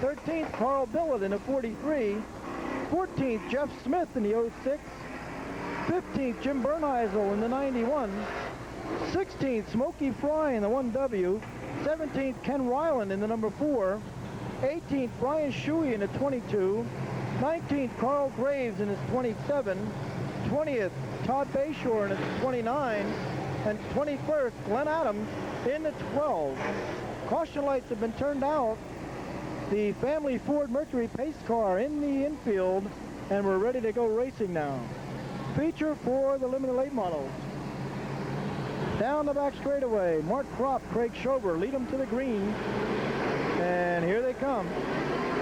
Speaker 1: 13th, Carl Billett in the 43. 14th, Jeff Smith in the 06. 15th, Jim Berneisel in the 91. 16th, Smokey Fry in the 1W. 17th, Ken Ryland in the number 4. 18th, Brian Shuey in the 22. 19th, Carl Graves in his 27. 20th, Todd Bayshore in his 29. And 21st, Glenn Adams in the 12. Caution lights have been turned out. The family Ford Mercury pace car in the infield, and we're ready to go racing now. Feature for the limited late models. Down the back straightaway, Mark Kropp, Craig Schover lead them to the green. And here they come.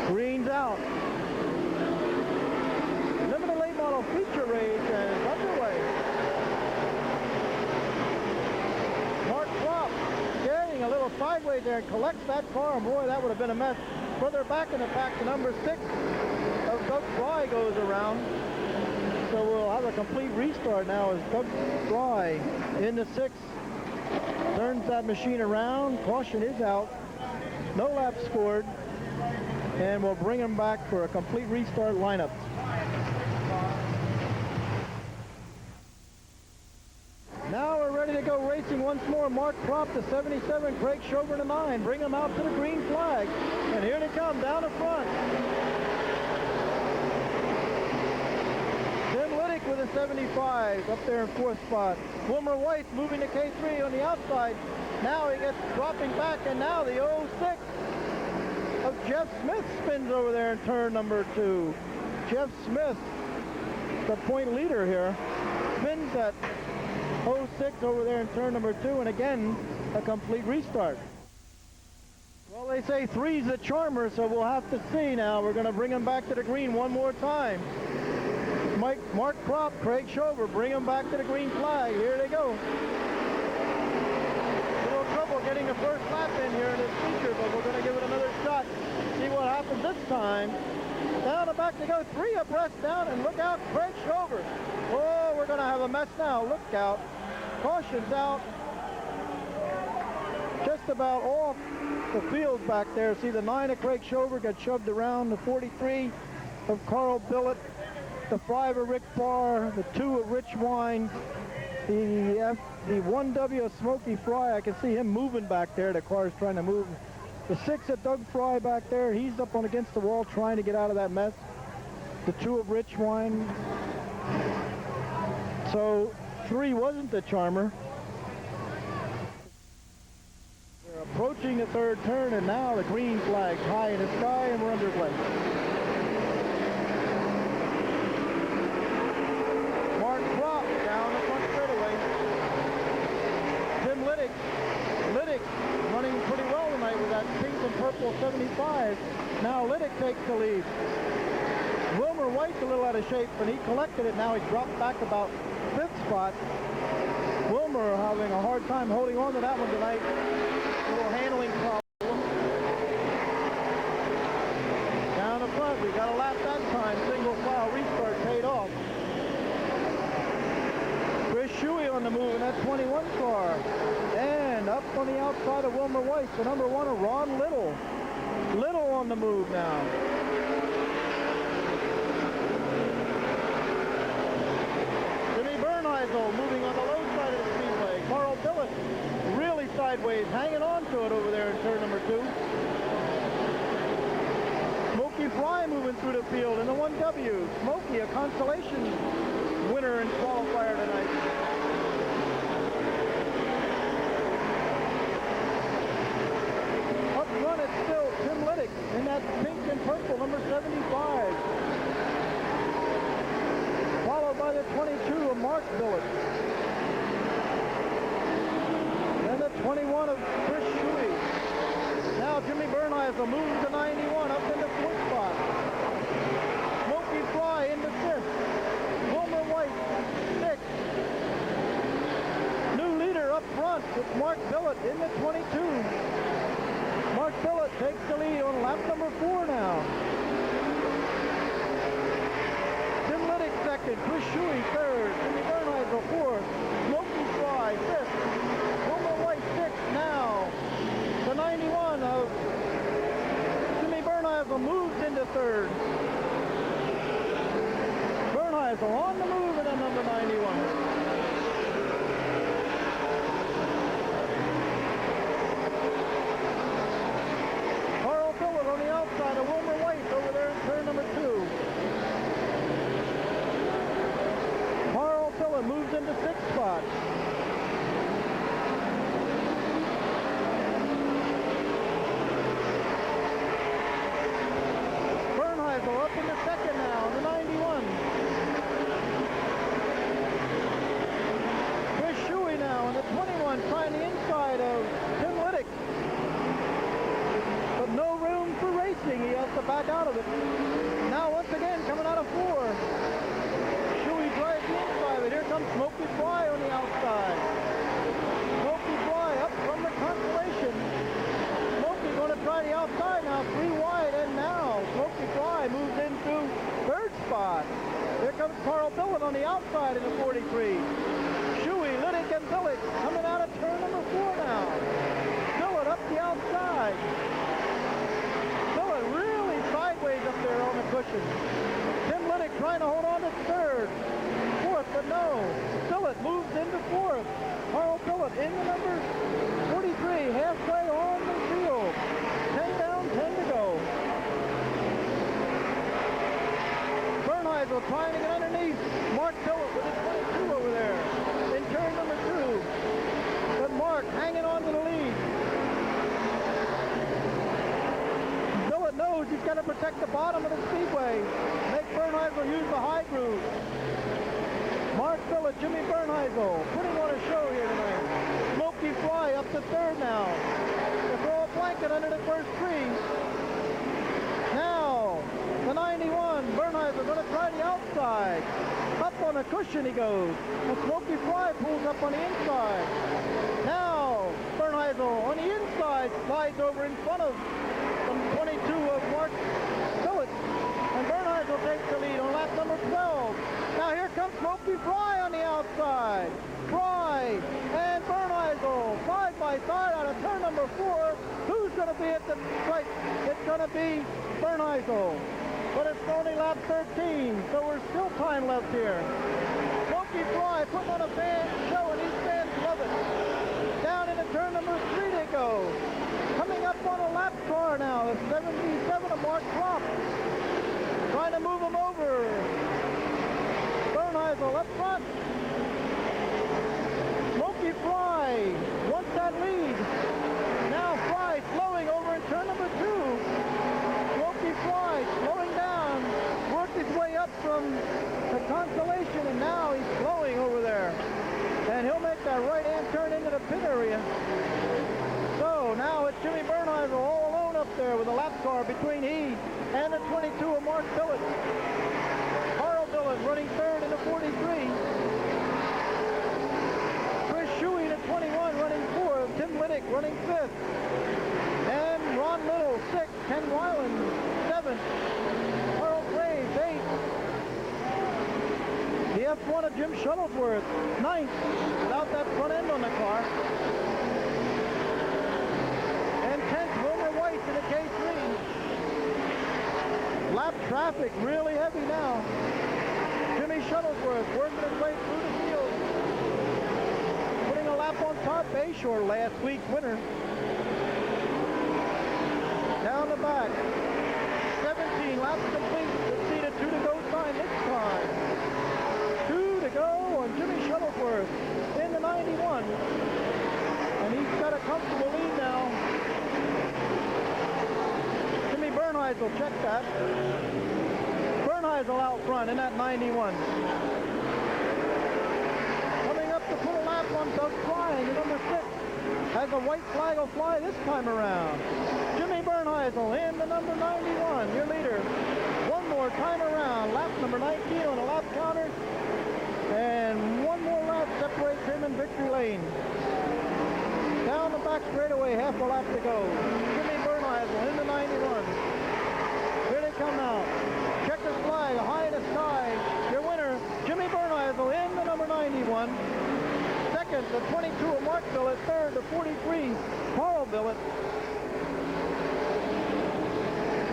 Speaker 1: Green's out. Limited late model feature race and it's underway. Mark Kropp getting a little sideways there and collects that car, and boy, that would have been a mess. Further back in the pack, the number 6 of Doug Fry goes around. So we'll have a complete restart now as Doug Fry in the 6 turns that machine around. Caution is out. No laps scored. And we'll bring him back for a complete restart lineup. Now we're ready to go racing once more. Mark Kropp, the 77, Craig Schover, the 9. Bring them out to the green flag. And here they come down the front. Tim Liddick with a 75 up there in 4th spot. Wilmer Weiss moving to K3 on the outside. Now he gets dropping back, and now the 06 of Jeff Smith spins over there in turn number 2. Jeff Smith, the point leader here, spins that 06 over there in turn number 2, and again, a complete restart. Well, they say 3's the charmer, so we'll have to see now. We're going to bring him back to the green one more time. Mark Kropp, Craig Schover, bring him back to the green flag. Here they go. A little trouble getting the first lap in here in this feature, but we're going to give it another shot. See what happens this time. Down the back they go, 3 abreast down, and look out, Craig Schover. Oh, we're going to have a mess now. Look out. Caution's out. Just about off the field back there. See, the 9 of Craig Schover got shoved around. The 43 of Carl Billett. The 5 of Rick Barr. The 2 of Rich Wine. The 1W of Smokey Fry. I can see him moving back there. The car's trying to move. The 6 of Doug Fry back there. He's up on against the wall trying to get out of that mess. The 2 of Rich Wine. So 3 wasn't the charmer. We're approaching the 3rd turn, and now the green flag's high in the sky, and we're underway. Mark Kropp down the front straightaway. Tim Liddick. Liddick running pretty well tonight with that pink and purple 75. Now Liddick takes the lead. Wilmer Weiss a little out of shape, and he collected it. Now he dropped back about 5th spot. Wilmer having a hard time holding on to that one tonight. A little handling problem. Down the front, we got a lap that time. Single file restart paid off. Chris Shuey on the move in that 21 car. And up on the outside of Wilmer Weiss, the number 1 of Ron Little. Little on the move now. Moving on the low side of the speedway. Carl Billett really sideways, hanging on to it over there in turn number 2. Smokey Fry moving through the field in the 1W. Smokey, a consolation winner in qualifier tonight. Up front it's still Tim Liddick in that pink and purple number 75. Followed by the 22 Billet. Then the 21 of Chris Shuey. Now Jimmy Bernheisel moves to 91 up into 4th spot. Smokey Fry into 5th. Wilmer White, 6th. New leader up front with Mark Billet in the 22. Mark Billet takes the lead on lap number 4 now. Tim Liddick second, Chris Shuey third, Jimmy Bernheisel fourth, Smokey Fry fifth, Wilmer White sixth now. The 91 of Jimmy Bernheisel moves into third. Bernheisel on the move in number 91. On the outside of Wilmer White over there in turn number 2. Carl Phillip moves into 6th spot. Bernheisel up into 2nd now, the 91. Chris Shuey now in the 21, trying the inside of Tim Liddick. But no room for racing. He has to back out of it. Now once again coming out of 4. Shuey drives the inside, but here comes Smokey Fry on the outside. Smokey Fry up from the consolation. Smokey going to try the outside now, 3 wide, and now Smokey Fry moves into 3rd spot. Here comes Carl Billet on the outside in the 43. Shuey, Liddick, and Billet coming out of turn number 4 now. Billet up the outside. Really sideways up there on the cushion. Tim Liddick trying to hold on to 3rd. 4th, but no. Billet moves into 4th. Carl Billet in the number 43, halfway on the field. 10 down, 10 to go. Bernheisel trying to get underneath Mark Billet with his 22 over there in turn number 2. But Mark hanging on to the lead. Knows he's got to protect the bottom of the speedway. Make Bernheisel use the high groove. Mark Billet, Jimmy Bernheisel putting on a show here tonight. Smokey Fry up to 3rd now. To throw a blanket under the first 3. Now, the 91, Bernheisel going to try the outside. Up on a cushion he goes. And Smokey Fry pulls up on the inside. Now, Bernheisel on the inside slides over in front of 22 of Mark Billet. And Bernheisel takes the lead on lap number 12. Now here comes Smokey Fry on the outside. Fry and Bernheisel side by side out of turn number 4. Who's going to be at the stripe? It's going to be Bernheisel. But it's only lap 13, so we're still time left here. Smokey Fry putting on a fan show, and these fans love it. Down into turn number 3 they go. Coming up on a lap car now, the 77 of Mark Klopp. Trying to move him over. Bernheisel up front. Smokey Fry wants that lead. Now Fry slowing over in turn number 2. Smokey Fry slowing down. Worked his way up from the consolation, and now he's slowing over there. And he'll make that right-hand turn into the pit area. So now it's Jimmy Bernheisel all alone up there with a lap car between he and the 22 of Mark Billet. Carl Billet running 3rd in the 43. Chris Shuey in the 21 running 4th. Tim Liddick running 5th. And Ron Little 6th. Ken Weiland 7th. Carl Graves 8th. The F1 of Jim Shuttlesworth 9th without that front end on the car. And 10th, Wilmer White in the K3. Lap traffic really heavy now. Jimmy Shuttlesworth working his way through the field. Putting a lap on Todd Bayshore, last week's winner. Down the back. 17 laps complete. Let's see the 2 to go sign this time. 2 to go on Jimmy Shuttlesworth in the 91. And he's got a comfortable lead now. Jimmy Bernheisel, check that. Bernheisel out front in that 91. comes up flying. The number 6 has a white flag will fly this time around. Jimmy Bernheisel in the number 91, your leader. One more time around. Lap number 19 on a lap counter. And one more lap separates him in victory lane. Down the back straightaway, half a lap to go. Jimmy Bernheisel in the 91. Here they come now. Checkered flag high in the sky. Your winner, Jimmy Bernheisel in the number 91. Second, the 22 of Mark Billett. Third, the 43, Carl Billett.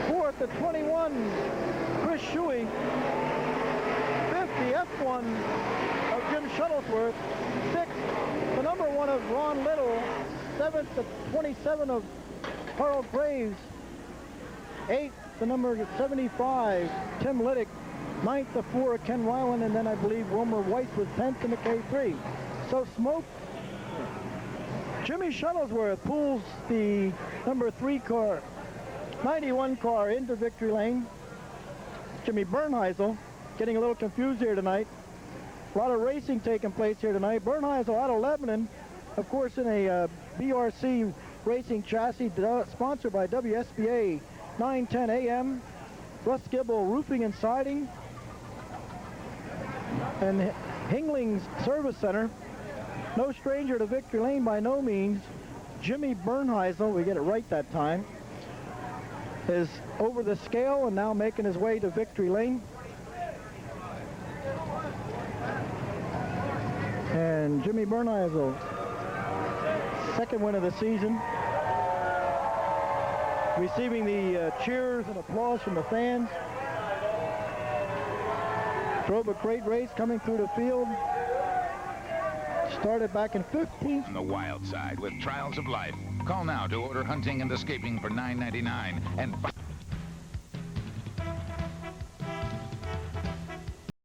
Speaker 1: Fourth, the 21, Chris Shuey. Fifth, the F1 of Jim Shuttlesworth. Sixth, the number 1 of Ron Little. Seventh, the 27 of Carl Graves. Eighth, the number 75, Tim Liddick. Ninth, the 4 of Ken Ryland, and then I believe Romer Weiss was 10th in the K3. So Smoke, Jimmy Shuttlesworth pulls the number 3 car, 91 car into victory lane. Jimmy Bernheisel getting a little confused here tonight. A lot of racing taking place here tonight. Bernheisel out of Lebanon, of course, in a BRC racing chassis sponsored by WSBA 910 AM, Russ Gibble Roofing and Siding, and Hingling's Service Center. No stranger to victory lane by no means. Jimmy Bernheisel, we get it right that time, is over the scale and now making his way to victory lane. And Jimmy Bernheisel, second win of the season, receiving the cheers and applause from the fans. Drove a great race coming through the field. Started back in 15th.
Speaker 2: On the wild side with Trials of Life. Call now to order Hunting and Escaping for $9.99 and